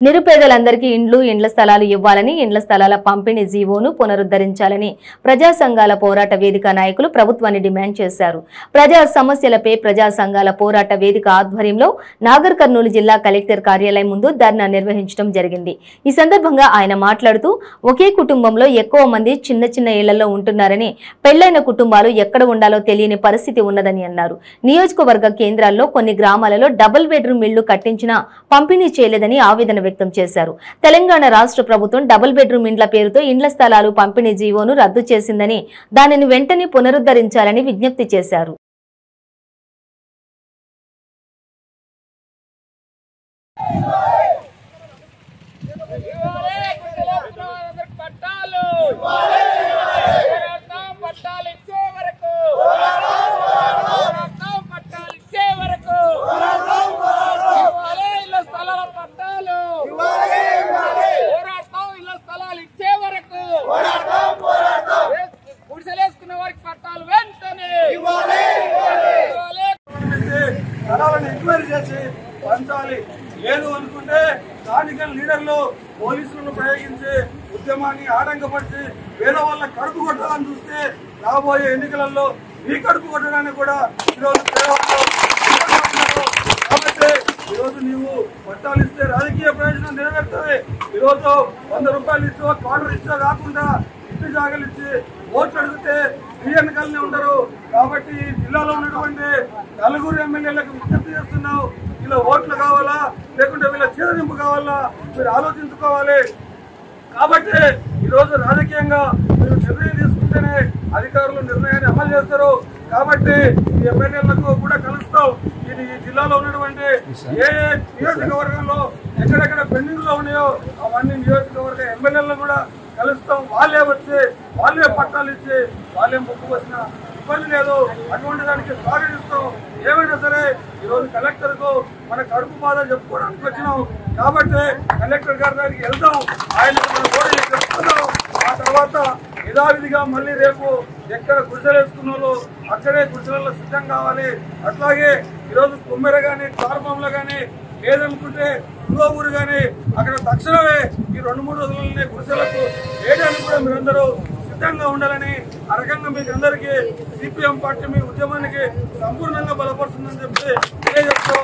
నిరుపేదలందరికీ ఇండ్ల స్థలాలు ఇవ్వాలని ఇండ్ల స్థలాల పంపిణీ జీవోను పునరుద్ధరించాలని ప్రజా సంఘాల పోరాట వేదిక నాయకులు ప్రభుత్వాన్ని డిమాండ్ చేశారు. ప్రజా సమస్యలపై ప్రజా సంఘాల పోరాట వేదిక ఆధ్వర్యంలో నాగర్ కర్నూలు జిల్లా కలెక్టర్ కార్యాలయం ముందు ధర్నా నిర్వహించడం జరిగింది. ఈ సందర్భంగా ఆయన మాట్లాడుతూ ఒకే కుటుంబంలో ఎక్కువ మంది చిన్న చిన్న ఇళ్లలో ఉంటున్నారని, పెళ్లైన కుటుంబాలు ఎక్కడ ఉండాలో తెలియని పరిస్థితి ఉన్నదని అన్నారు. నియోజకవర్గ కేంద్రాల్లో కొన్ని గ్రామాలలో డబుల్ బెడ్రూమ్ ఇళ్లు కట్టించినా పంపిణీ చేయలేదని ఆవేదన వ్యక్తం చేశారు. తెలంగాణ రాష్ట్ర ప్రభుత్వం డబుల్ బెడ్రూమ్ ఇండ్ల పేరుతో ఇండ్ల స్థలాలు పంపిణీ జీవోను రద్దు చేసిందని, దానిని వెంటనే పునరుద్ధరించాలని విజ్ఞప్తి చేశారు. లేదు అనుకుంటే స్థానిక లీడర్లు పోలీసులను ప్రయోగించి ఉద్యమాన్ని ఆటంకపరిచి పేదవాళ్ళ కడుపు కొట్టాలని చూస్తే రాబోయే ఎన్నికలలో ఈ కడుపు కొట్టడానికి కూడా ఈరోజు కాబట్టి ఈరోజు నీవు పట్టాలు ఇస్తే రాజకీయ ప్రయోజనం నెరవేరుతుంది. ఈరోజు 100 రూపాయలు ఇచ్చో క్వార్టర్ ఇచ్చో కాకుండా ఇంటి జాగలు ఇచ్చి ఓట్లు అడిగితే ఈ ఎన్నికలనే ఉండరు. కాబట్టి జిల్లాలో ఉన్నటువంటి నలుగురు ఎమ్మెల్యేలకు విజ్ఞప్తి చేస్తున్నావు, వీళ్ళ ఓట్లు కావాలా లేకుంటే వీళ్ళ చీరనింపు కావాలా మీరు ఆలోచించుకోవాలి. కాబట్టి ఈరోజు రాజకీయంగా మీరు నిర్ణయం తీసుకుంటేనే అధికారులు నిర్ణయాన్ని అమలు చేస్తారు. కాబట్టి ఈ ఎమ్మెల్యేలకు కూడా కలుస్తాం. ఇది ఈ జిల్లాలో ఉన్నటువంటి ఏ నియోజకవర్గంలో ఎక్కడెక్కడ పెండింగ్ లో ఉన్నాయో అవన్నీ నియోజకవర్గ ఎమ్మెల్యేలను కూడా కలుస్తాం. వాళ్ళే వచ్చి వాళ్ళే పట్టాలు ఇచ్చి వాళ్ళే ముక్కు వచ్చిన ఇబ్బంది లేదు. అటువంటి దానికి స్వాగతిస్తాం. ఏమైనా సరే ఈరోజు కలెక్టర్ కు మన కడుపు బాధ చెప్పుకోవడానికి వచ్చినాం. కాబట్టి కలెక్టర్ గారి దగ్గరికి వెళ్దాం, ఆయనకు మనం కూడా చెప్తున్నాం. ఆ తర్వాత యథావిధిగా మళ్ళీ రేపు ఎక్కడ గుడిసెలు వేసుకున్న అక్కడే గుడిసెలలో సిద్ధం కావాలి. అట్లాగే ఈరోజు కుమ్మెర గానీ కార్పంలో గానీ లేదనుకుంటే ఇంకో ఊరు గానీ అక్కడ తక్షణమే ఈ 2-3 రోజులనే గుడిసెలకు వేయడానికి కూడా మీరందరూ సిద్ధంగా ఉండాలని ఆ రకంగా మీకు అందరికీ సిపిఎం పార్టీ మీ ఉద్యమానికి సంపూర్ణంగా బలపడుతుందని చెప్పి తెలియజేస్తూ